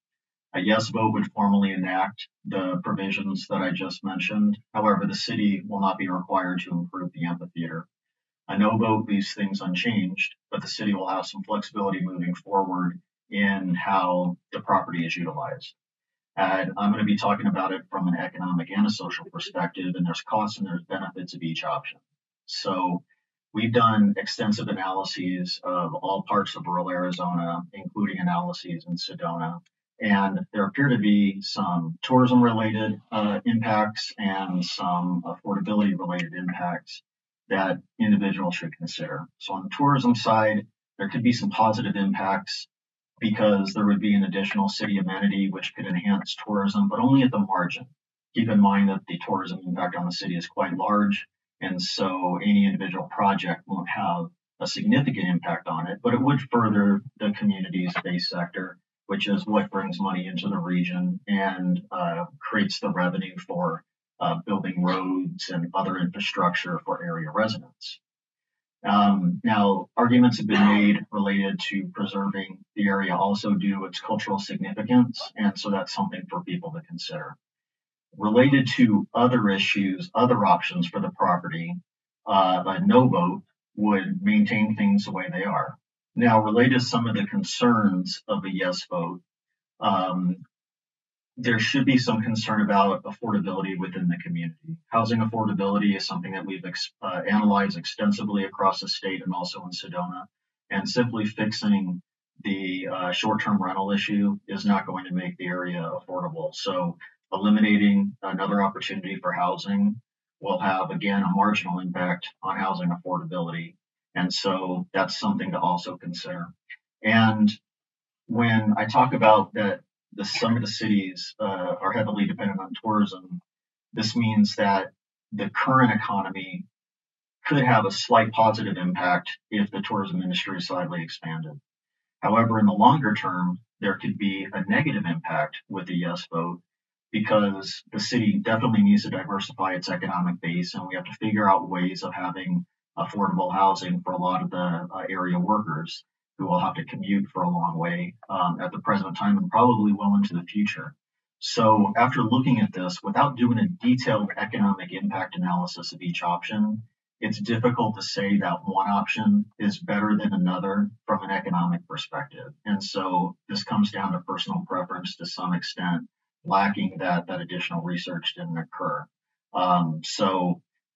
A yes vote would formally enact the provisions that I just mentioned. However, the city will not be required to improve the amphitheater. A no vote leaves things unchanged, but the city will have some flexibility moving forward in how the property is utilized. And I'm going to be talking about it from an economic and a social perspective, and there's costs and there's benefits of each option. So we've done extensive analyses of all parts of rural Arizona, including analyses in Sedona. And there appear to be some tourism-related impacts and some affordability-related impacts that individuals should consider. So on the tourism side, there could be some positive impacts because there would be an additional city amenity which could enhance tourism, but only at the margin. Keep in mind that the tourism impact on the city is quite large, and so any individual project won't have a significant impact on it, but it would further the community's base sector, which is what brings money into the region and creates the revenue for building roads and other infrastructure for area residents. Now, arguments have been made related to preserving the area also due to its cultural significance, and so that's something for people to consider. Related to other issues, other options for the property, a no vote would maintain things the way they are. Now, related to some of the concerns of a yes vote, there should be some concern about affordability within the community. Housing affordability is something that we've analyzed extensively across the state and also in Sedona, and simply fixing the short-term rental issue is not going to make the area affordable. So eliminating another opportunity for housing will have, again, a marginal impact on housing affordability. And so that's something to also consider. And when I talk about that some of the cities are heavily dependent on tourism, this means that the current economy could have a slight positive impact if the tourism industry is slightly expanded. However, in the longer term, there could be a negative impact with the yes vote because the city definitely needs to diversify its economic base, and we have to figure out ways of having affordable housing for a lot of the area workers who will have to commute for a long way at the present time and probably well into the future. So after looking at this, without doing a detailed economic impact analysis of each option, it's difficult to say that one option is better than another from an economic perspective. And so this comes down to personal preference to some extent, lacking that additional research didn't occur.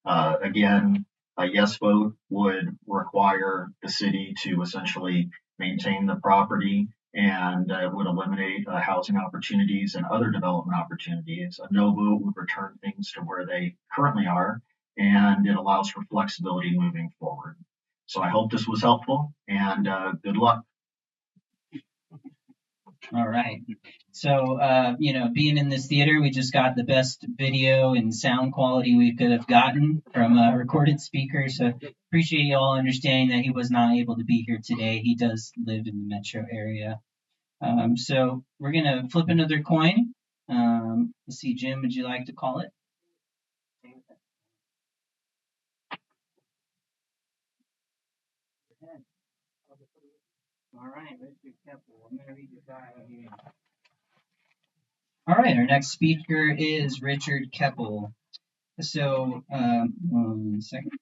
Again, A yes vote would require the city to essentially maintain the property and would eliminate housing opportunities and other development opportunities. A no vote would return things to where they currently are, and it allows for flexibility moving forward. So I hope this was helpful, and good luck. All right. So, being in this theater, we just got the best video and sound quality we could have gotten from a recorded speaker. So, appreciate you all understanding that he was not able to be here today. He does live in the metro area. So, we're going to flip another coin. Let's see, Jim, would you like to call it? All right, Richard Keppel. I'm going to read your bio here. All right, our next speaker is Richard Keppel. So, 1 second.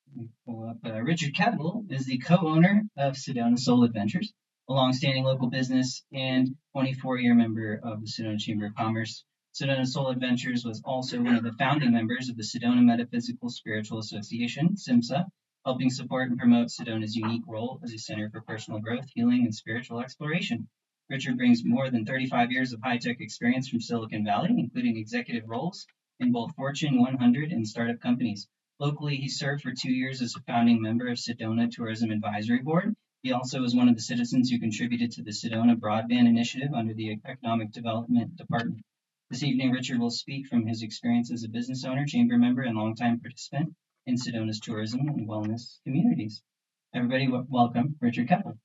Let me pull up. Richard Keppel is the co-owner of Sedona Soul Adventures, a long-standing local business and 24-year member of the Sedona Chamber of Commerce. Sedona Soul Adventures was also one of the founding members of the Sedona Metaphysical Spiritual Association, SIMSA, helping support and promote Sedona's unique role as a center for personal growth, healing, and spiritual exploration. Richard brings more than 35 years of high-tech experience from Silicon Valley, including executive roles in both Fortune 100 and startup companies. Locally, he served for 2 years as a founding member of Sedona Tourism Advisory Board. He also was one of the citizens who contributed to the Sedona Broadband Initiative under the Economic Development Department. This evening, Richard will speak from his experience as a business owner, chamber member, and longtime participant in Sedona's tourism and wellness communities. Everybody, welcome Richard Keppel.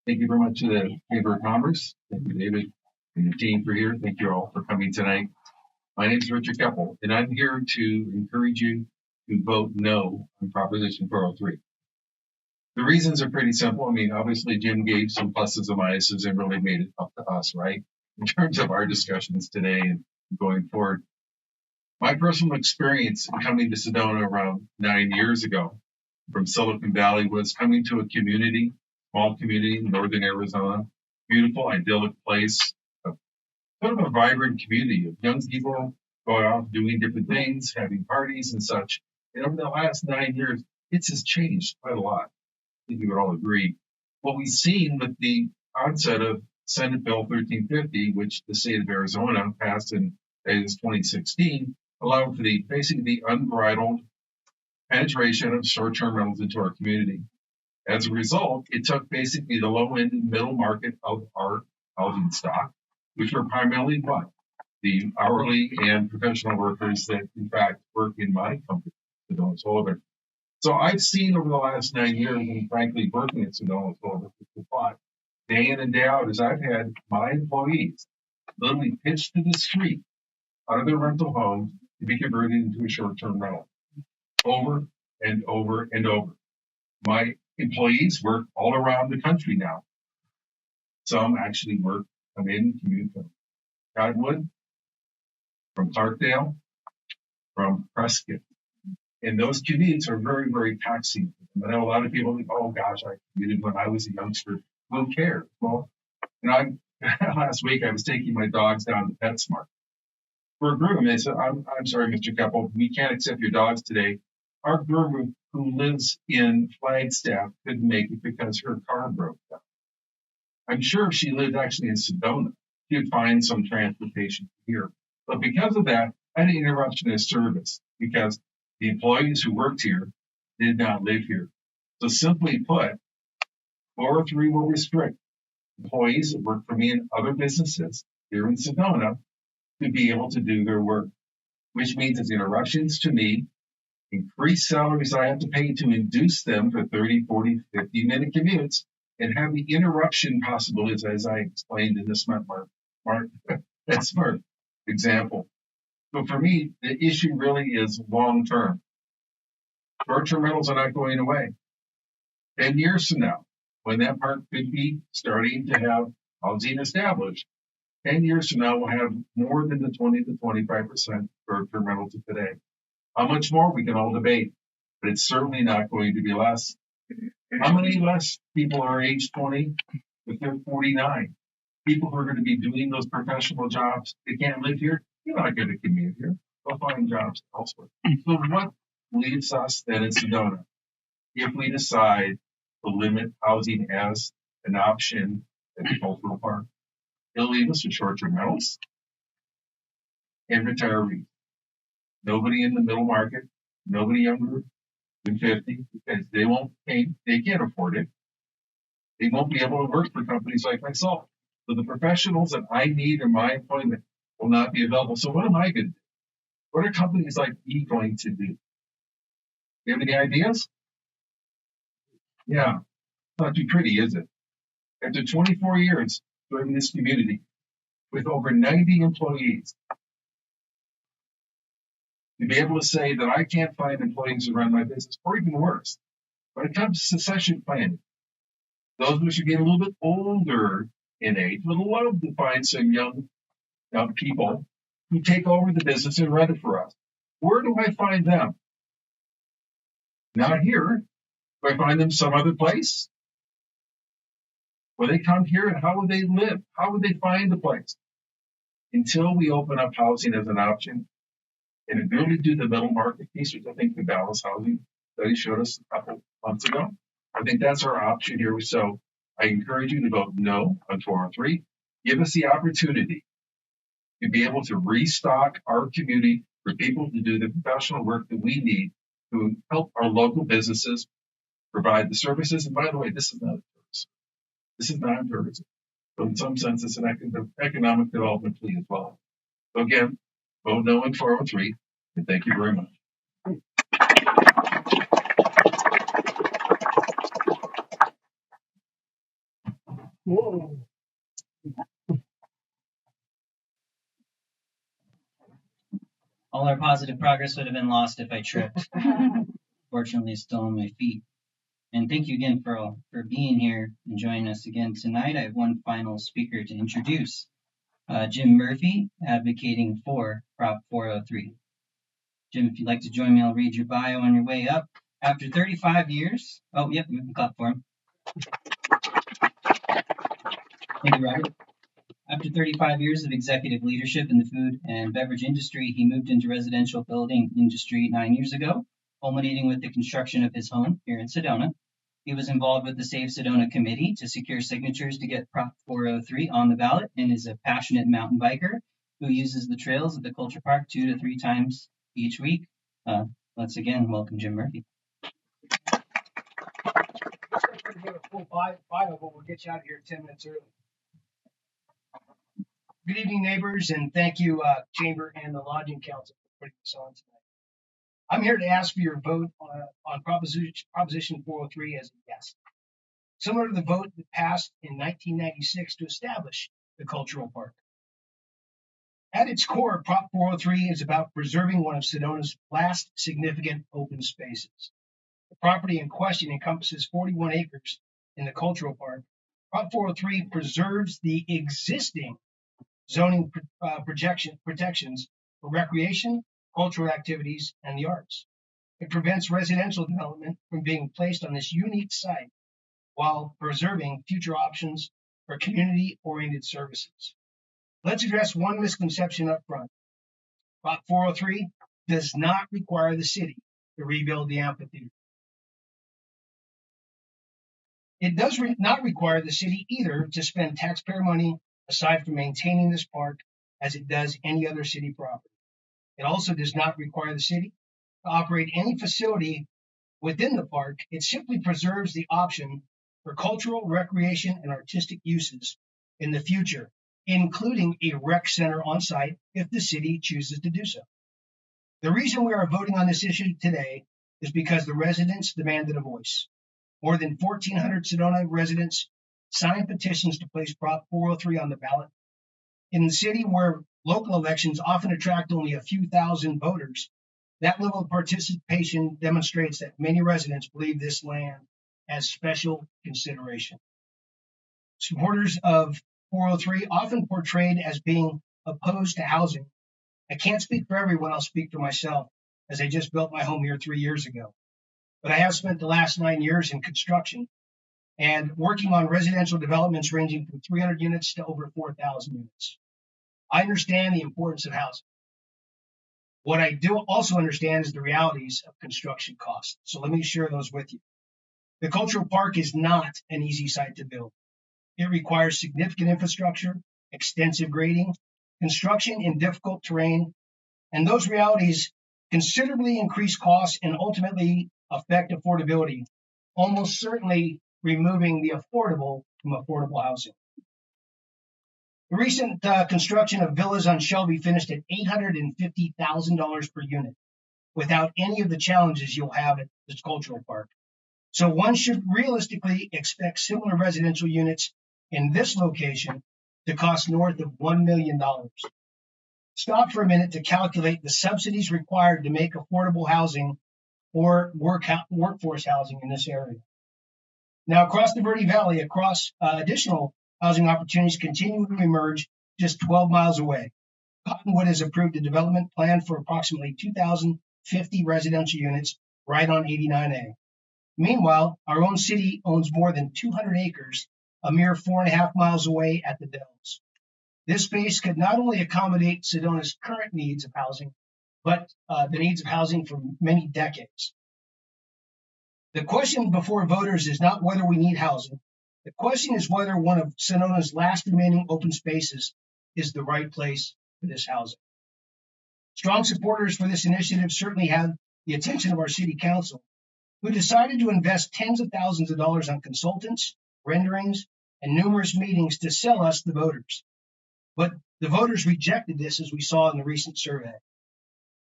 Thank you very much to the Chamber of Commerce. Thank you, David, and the team for here. Thank you all for coming tonight. My name is Richard Keppel, and I'm here to encourage you to vote no on Proposition 403. The reasons are pretty simple. I mean, obviously, Jim gave some pluses and minuses and really made it up to us, right? In terms of our discussions today and going forward. My personal experience coming to Sedona around 9 years ago from Silicon Valley was coming to a community, small community in northern Arizona, beautiful, idyllic place, sort of a vibrant community of young people going off doing different things, having parties and such. And over the last 9 years, it's just changed quite a lot. I think we would all agree. What we've seen with the onset of Senate Bill 1350, which the state of Arizona passed in 2016, allowed for basically the unbridled penetration of short-term rentals into our community. As a result, it took basically the low end and middle market of our housing stock, which were primarily what? The hourly and professional workers that, in fact, work in my company, Sedona Solar. So I've seen over the last 9 years, and frankly, working at Sedona Solar, day in and day out, as I've had my employees literally pitched to the street out of their rental homes to be converted into a short-term rental over and over and over. My employees work all around the country now. Some actually come in, commute from Cottonwood, from Clarkdale, from Prescott. And those commutes are very, very taxing. I know a lot of people think, oh gosh, I commuted when I was a youngster. Who cares? Well, last week I was taking my dogs down to PetSmart. For a groom, they said, I'm sorry, Mr. Keppel, we can't accept your dogs today. Our groom who lives in Flagstaff couldn't make it because her car broke down. I'm sure if she lived actually in Sedona, she would find some transportation here. But because of that, I had an interruption in service because the employees who worked here did not live here. So simply put, 403 will restrict employees that work for me in other businesses here in Sedona to be able to do their work, which means it's interruptions to me, increased salaries I have to pay to induce them for 30, 40, 50-minute commutes, and have the interruption possibilities as I explained in the smart example. So for me, the issue really is long-term. Short-term rentals are not going away. 10 years from now, when that park could be starting to have housing established, 10 years from now, we'll have more than the 20 to 25% short-term rentals of today. How much more, we can all debate, but it's certainly not going to be less. How many less people are age 20 if they're 49? People who are going to be doing those professional jobs, they can't live here. You're not going to commute here. They'll find jobs elsewhere. So what leaves us then in Sedona if we decide to limit housing as an option at the cultural park? It'll leave us with short-term rentals and retirees. Nobody in the middle market, nobody younger than 50, because they won't pay, they can't afford it. They won't be able to work for companies like myself. So the professionals that I need in my employment will not be available. So what am I going to do? What are companies like me going to do? You have any ideas? Yeah, not too pretty, is it? After 24 years serving this community with over 90 employees, to be able to say that I can't find employees to run my business, or even worse, when it comes to succession planning, those of us who get a little bit older in age would love to find some young people who take over the business and run it for us. Where do I find them? Not here. Do I find them some other place? Will they come here, and how would they live? How would they find a place? Until we open up housing as an option, and really do the middle market piece, which I think the Dallas housing study showed us a couple months ago. I think that's our option here. So I encourage you to vote no on 403. Give us the opportunity to be able to restock our community for people to do the professional work that we need to help our local businesses provide the services. And by the way, this is not a tourism. This is not tourism. So in some sense, it's an economic development plea as well. So again, vote no on 403, and thank you very much. Whoa. All our positive progress would have been lost if I tripped. Fortunately, still on my feet. And thank you again for being here and joining us again tonight. I have one final speaker to introduce, Jim Murphy, advocating for Prop 403. Jim, if you'd like to join me, I'll read your bio on your way up. After 35 years, oh, yep, we can clap for him. Thank you, Robert. After 35 years of executive leadership in the food and beverage industry, he moved into residential building industry 9 years ago, culminating with the construction of his home here in Sedona. He was involved with the Save Sedona Committee to secure signatures to get Prop 403 on the ballot, and is a passionate mountain biker who uses the trails at the Culture Park 2 to 3 times each week. Once again, welcome Jim Murphy. We're going to full bio, but we'll get you out of here 10 minutes early. Good evening, neighbors, and thank you, Chamber and the Lodging Council, for putting this on tonight. I'm here to ask for your vote on Proposition 403 as a yes. Similar to the vote that passed in 1996 to establish the cultural park. At its core, Prop 403 is about preserving one of Sedona's last significant open spaces. The property in question encompasses 41 acres in the cultural park. Prop 403 preserves the existing zoning protections for recreation, cultural activities, and the arts. It prevents residential development from being placed on this unique site while preserving future options for community-oriented services. Let's address one misconception up front. Prop 403 does not require the city to rebuild the amphitheater. It does not require the city either to spend taxpayer money aside from maintaining this park as it does any other city property. It also does not require the city to operate any facility within the park. It simply preserves the option for cultural, recreation, and artistic uses in the future, including a rec center on site if the city chooses to do so. The reason we are voting on this issue today is because the residents demanded a voice. More than 1,400 Sedona residents signed petitions to place Prop 403 on the ballot. In the city where local elections often attract only a few thousand voters, that level of participation demonstrates that many residents believe this land has special consideration. Supporters of 403 often portrayed as being opposed to housing. I can't speak for everyone, I'll speak for myself, as I just built my home here 3 years ago. but I have spent the last 9 years in construction and working on residential developments ranging from 300 units to over 4,000 units. I understand the importance of housing. What I do also understand is the realities of construction costs. So let me share those with you. The cultural park is not an easy site to build. It requires significant infrastructure, extensive grading, construction in difficult terrain, and those realities considerably increase costs and ultimately affect affordability, almost certainly removing the affordable from affordable housing. The recent construction of villas on Shelby finished at $850,000 per unit, without any of the challenges you'll have at this cultural park. So one should realistically expect similar residential units in this location to cost north of $1 million. Stop for a minute to calculate the subsidies required to make affordable housing or workforce housing in this area. Now, across the Verde Valley, additional housing opportunities continue to emerge just 12 miles away. Cottonwood has approved a development plan for approximately 2,050 residential units right on 89A. Meanwhile, our own city owns more than 200 acres, a mere 4.5 miles away at the Dells. This space could not only accommodate Sedona's current needs of housing, but the needs of housing for many decades. The question before voters is not whether we need housing. The question is whether one of Sedona's last remaining open spaces is the right place for this housing. Strong supporters for this initiative certainly have the attention of our city council, who decided to invest tens of thousands of dollars on consultants, renderings, and numerous meetings to sell us, the voters. But the voters rejected this, as we saw in the recent survey.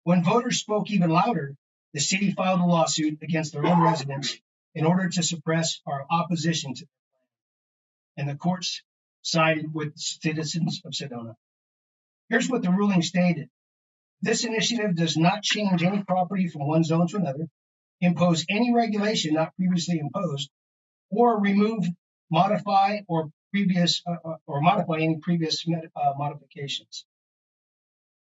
When voters spoke even louder, the city filed a lawsuit against their own residents in order to suppress our opposition to the plan. And the courts sided with citizens of Sedona. Here's what the ruling stated. This initiative does not change any property from one zone to another, impose any regulation not previously imposed, or modify any previous modifications.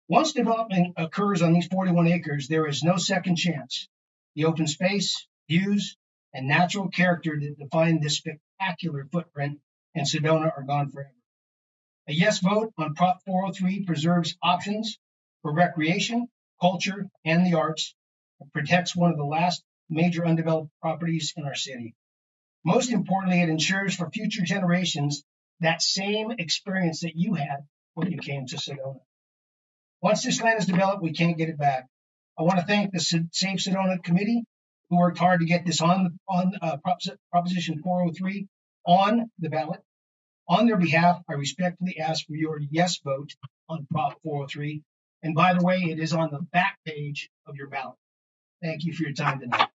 Once development occurs on these 41 acres, there is no second chance. The open space, views, and natural character that define this spectacular footprint in Sedona are gone forever. A yes vote on Prop 403 preserves options for recreation, culture, and the arts, and protects one of the last major undeveloped properties in our city. Most importantly, it ensures for future generations that same experience that you had when you came to Sedona. Once this land is developed, we can't get it back. I want to thank the Save Sedona Committee, who worked hard to get this on Proposition 403 on the ballot. On their behalf, I respectfully ask for your yes vote on Prop 403. And by the way, it is on the back page of your ballot. Thank you for your time tonight.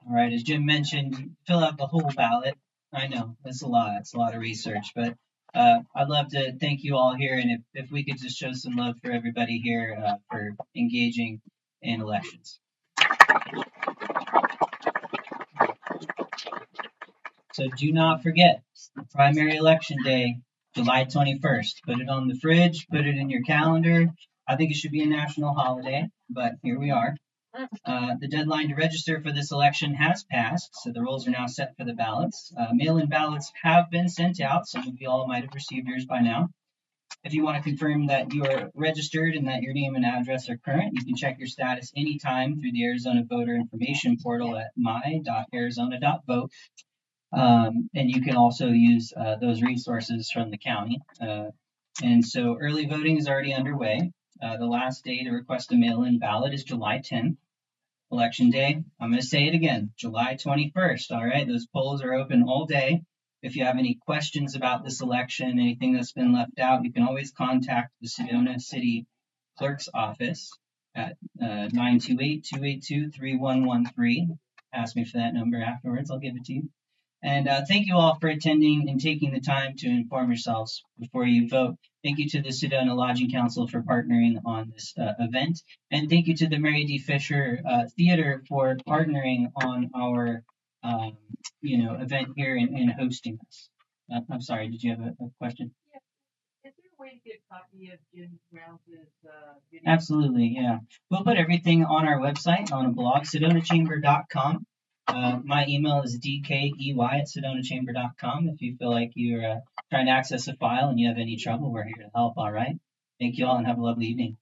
All right, as Jim mentioned, fill out the whole ballot. I know, it's a lot of research, but I'd love to thank you all here, and if we could just show some love for everybody here for engaging in elections. So do not forget, primary election day, July 21st. Put it on the fridge, put it in your calendar. I think it should be a national holiday, but here we are. The deadline to register for this election has passed, so the rules are now set for the ballots. Mail-in ballots have been sent out. Some of you all might have received yours by now. If you want to confirm that you are registered and that your name and address are current, you can check your status anytime through the Arizona Voter Information Portal at my.arizona.vote. And you can also use those resources from the county. And so early voting is already underway. The last day to request a mail-in ballot is July 10th. Election day, I'm going to say it again, July 21st. All right, those polls are open all day. If you have any questions about this election, anything that's been left out, you can always contact the Sedona City Clerk's office at 928-282-3113. Ask me for that number afterwards. I'll give it to you. And thank you all for attending and taking the time to inform yourselves before you vote. Thank you to the Sedona Lodging Council for partnering on this event. And thank you to the Mary D. Fisher Theater for partnering on our event here and hosting us. I'm sorry, did you have a question? Is there a way to get a copy of Jim Rouse's video? Absolutely, yeah. We'll put everything on our website on a blog, sedonachamber.com. My email is dkey@sedonachamber.com. If you feel like you're trying to access a file and you have any trouble, we're here to help, all right? Thank you all and have a lovely evening.